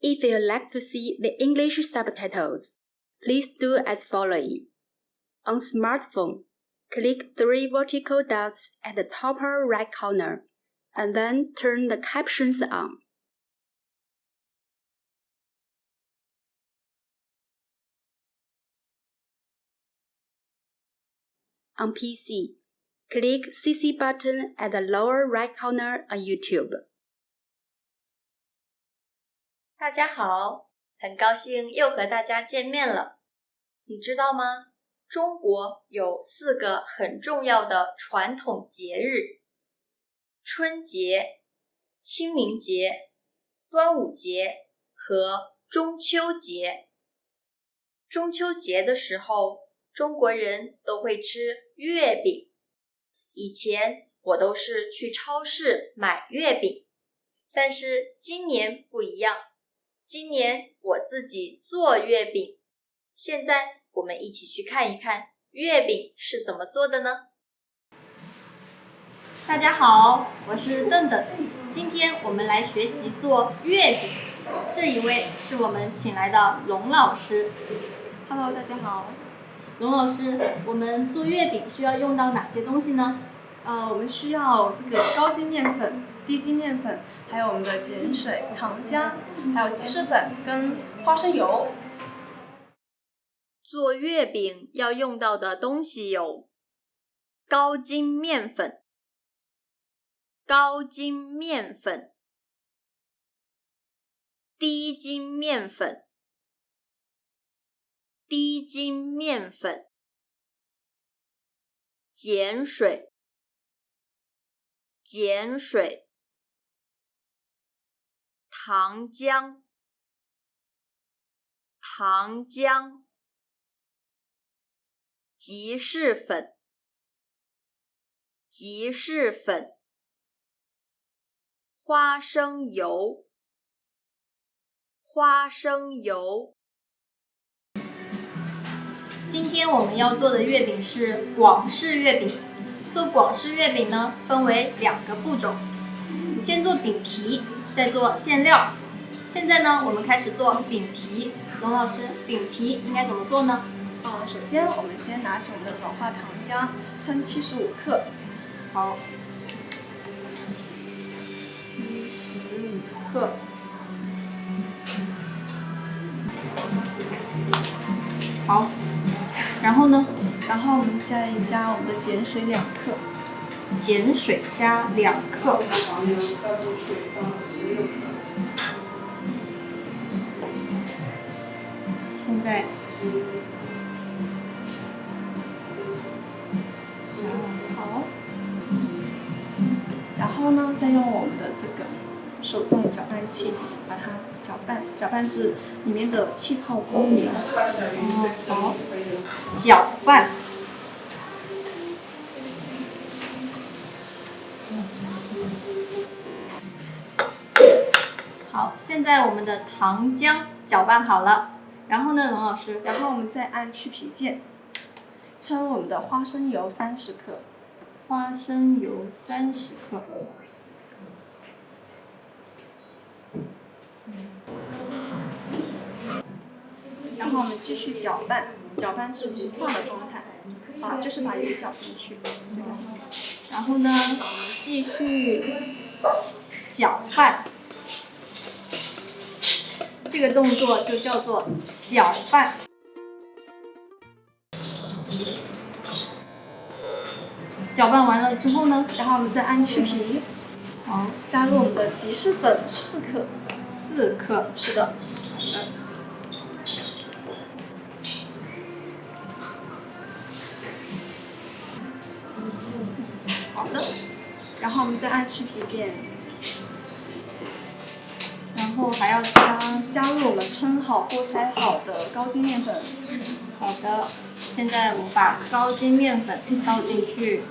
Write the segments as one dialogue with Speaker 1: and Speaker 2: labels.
Speaker 1: If you'd like to see the English subtitles, please do as following. On smartphone, click 3 vertical dots at the top right corner, and then turn the captions on. On PC, click CC button at the lower right corner on YouTube.
Speaker 2: 大家好，很高兴又和大家见面了。你知道吗？中国有4个很重要的传统节日：春节、清明节、端午节和中秋节。中秋节的时候，中国人都会吃月饼。以前我都是去超市买月饼，但是今年不一样，今年我自己做月饼。现在我们一起去看一看月饼是怎么做的呢？大家好，我是邓邓，今天我们来学习做月饼。这一位是我们请来的龙老师。
Speaker 3: Hello， 大家好。
Speaker 2: 龙老师，我们做月饼需要用到哪些东西呢？
Speaker 3: 我们需要这个高筋面粉、低筋面粉，还有我们的碱水、糖浆，还有吉士粉跟花生油。
Speaker 2: 做月饼要用到的东西有高筋面粉、高筋面粉、低筋面粉、低筋面粉、碱水、碱水、糖浆、糖浆、吉士粉、吉士粉、花生油、花生油。今天我们要做的月饼是广式月饼。做广式月饼呢，分为2个步骤，先做饼皮，再做馅料。现在呢，我们开始做饼皮。龙老师，饼皮应该怎么做呢？
Speaker 3: 首先我们先拿起我们的转化糖浆，称75克。
Speaker 2: 好，75克。好，然后呢？
Speaker 3: 然后我们再加我们的碱水2克。
Speaker 2: 碱水加2克。现在好，
Speaker 3: 然后呢，再用我们的这个手动搅拌器把它搅拌至里面的气泡不明。
Speaker 2: 好，搅拌。好，现在我们的糖浆搅拌好了。然后呢，龙老师？
Speaker 3: 然后我们再按去皮键，称我们的花生油30克。
Speaker 2: 花生油30克。
Speaker 3: 然后我们继续搅拌，搅拌至糊化的状态，就是把油搅进去。
Speaker 2: 然后呢，继续搅拌。这个动作就叫做搅拌。搅拌完了之后呢，
Speaker 3: 然后我们再按去皮。
Speaker 2: 好，
Speaker 3: 加入我们的吉士粉4克。
Speaker 2: 4克，是的。
Speaker 3: 好的。然后我们再按去皮键。
Speaker 2: 然后还要
Speaker 3: 加入我们称好或筛好的高筋面粉。
Speaker 2: 好的，现在我们把高筋面粉倒进去。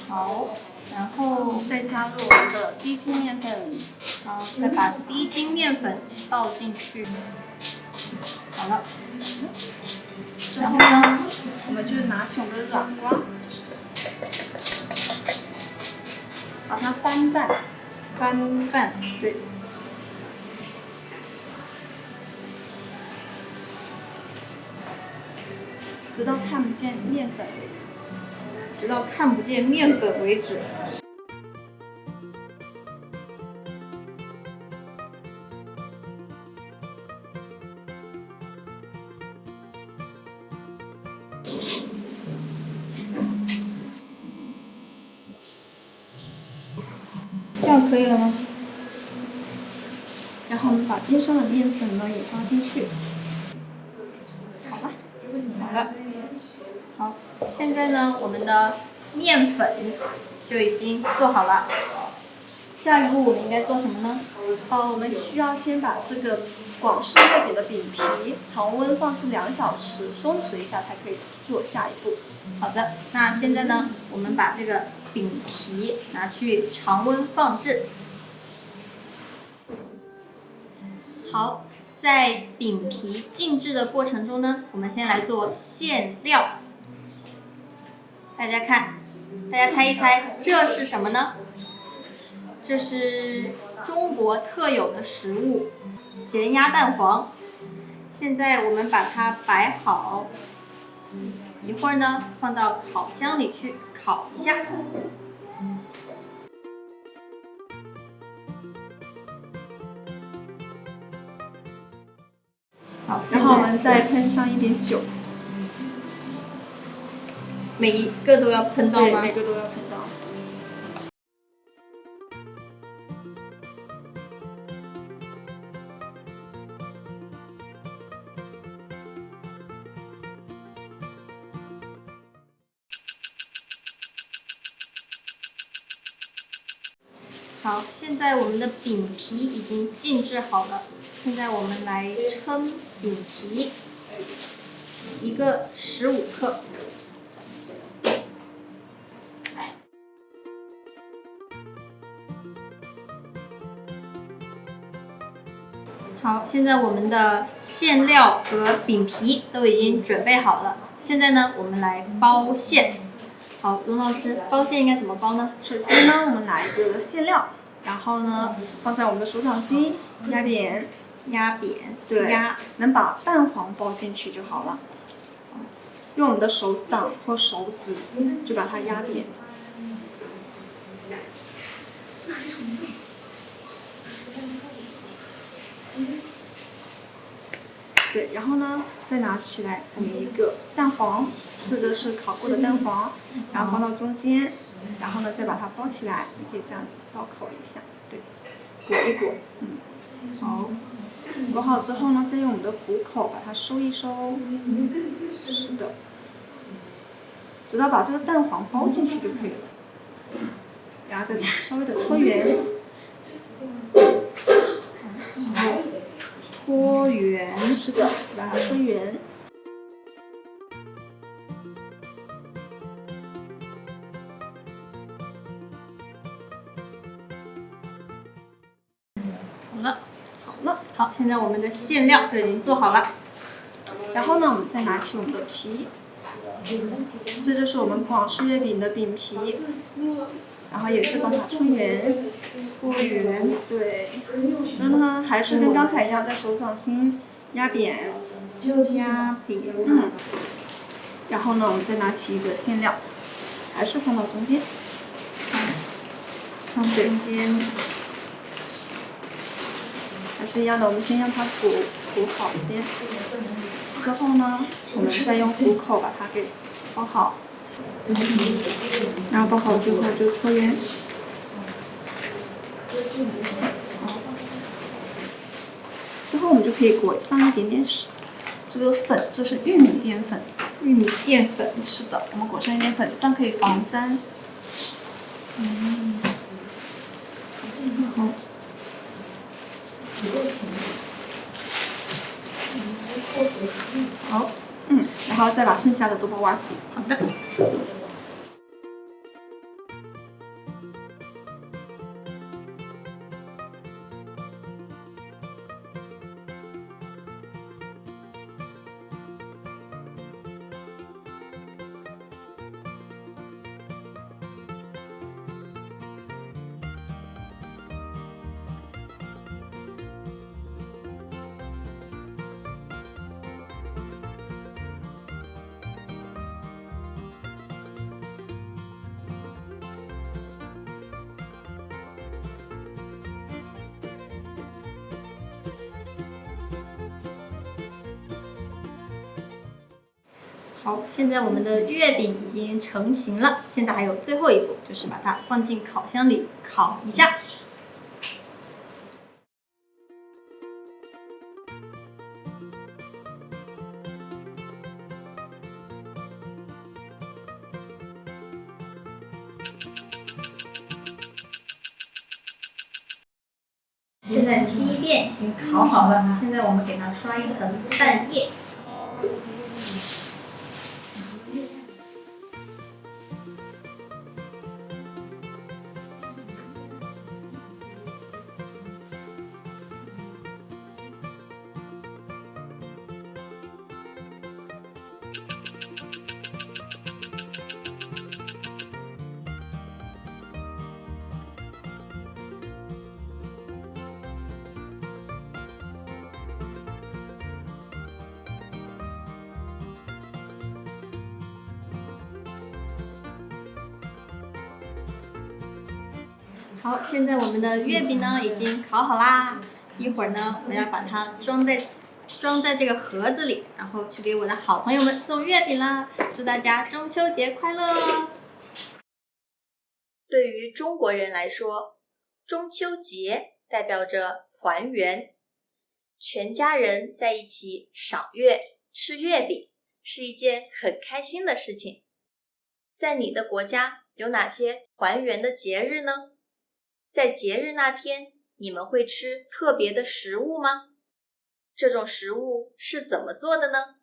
Speaker 2: 好，然后
Speaker 3: 再加入我们的低筋面粉。
Speaker 2: 好，再把低筋面粉倒进去。好了。
Speaker 3: 之后呢，我们就拿起我们的软瓜，把它翻拌，
Speaker 2: 翻拌，
Speaker 3: 对，直到看不见面粉为止。
Speaker 2: 直到看不见面粉为止。这样可以了吗？
Speaker 3: 然后我们把边上的面粉呢也倒进去。好了，
Speaker 2: 好了，好，现在呢，我们的面粉就已经做好了。下一步我们应该做什么呢？
Speaker 3: 我们需要先把这个广式月饼的饼皮常温放置2小时，松弛一下才可以做下一步。
Speaker 2: 好的，那现在呢，我们把这个饼皮拿去常温放置。好，在饼皮静置的过程中呢，我们先来做馅料。大家看，大家猜一猜，这是什么呢？这是中国特有的食物——咸鸭蛋黄。现在我们把它摆好，一会儿呢，放到烤箱里去烤一下。好，
Speaker 3: 然后我们再喷上一点酒，
Speaker 2: 每一个都要喷到
Speaker 3: 对，
Speaker 2: 吗？
Speaker 3: 每个都要喷到。
Speaker 2: 好，现在我们的饼皮已经静置好了。现在我们来称饼皮，一个15克。好，现在我们的馅料和饼皮都已经准备好了。现在呢，我们来包馅。好，龙老师，包馅应该怎么包呢？
Speaker 3: 首先呢，我们拿一个馅料，然后呢放在我们的手掌心，压扁，
Speaker 2: 压扁，
Speaker 3: 对，
Speaker 2: 压，
Speaker 3: 能把蛋黄包进去就好了。用我们的手掌或手指就把它压扁。对，然后呢，再拿起来我们一个蛋黄，这个是烤过的蛋黄，然后放到中间，然后呢再把它包起来，你可以这样子倒扣一下，对，裹一裹，好，裹好之后呢，再用我们的虎口把它收一收，是的，直到把这个蛋黄包进去就可以了，然后再稍微的搓圆，
Speaker 2: 搓圆，
Speaker 3: 是的，就把它搓圆。
Speaker 2: 好了，
Speaker 3: 好了，
Speaker 2: 好，现在我们的馅料就已经做好了。
Speaker 3: 然后呢，我们再拿起我们的皮，这就是我们广式月饼的饼皮，然后也是帮它搓圆，
Speaker 2: 搓圆，
Speaker 3: 对，然后呢还是跟刚才一样，在手掌心压扁，
Speaker 2: 压扁，
Speaker 3: 然后呢，我们再拿起一个馅料，还是放到中间，
Speaker 2: 放中间，
Speaker 3: 还是一样的，我们先让它鼓好先，之后呢，我们再用虎口把它给包好，然后包好之后就搓圆。之后我们就可以裹上一点点这个粉，这是玉米淀粉。
Speaker 2: 玉米淀粉，
Speaker 3: 是的，我们裹上一点粉，这样可以防粘。好。好，然后再把剩下的都包完。
Speaker 2: 好的。好，现在我们的月饼已经成型了，现在还有最后一步，就是把它放进烤箱里烤一下。现在第一遍已经烤好了，现在我们给它刷一层蛋液。好，现在我们的月饼呢已经烤好啦，一会儿呢我要把它装在这个盒子里，然后去给我的好朋友们送月饼啦！祝大家中秋节快乐！对于中国人来说，中秋节代表着团圆，全家人在一起赏月、吃月饼，是一件很开心的事情。在你的国家有哪些团圆的节日呢？在节日那天，你们会吃特别的食物吗？这种食物是怎么做的呢？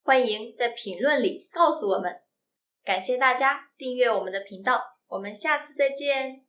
Speaker 2: 欢迎在评论里告诉我们。感谢大家订阅我们的频道，我们下次再见。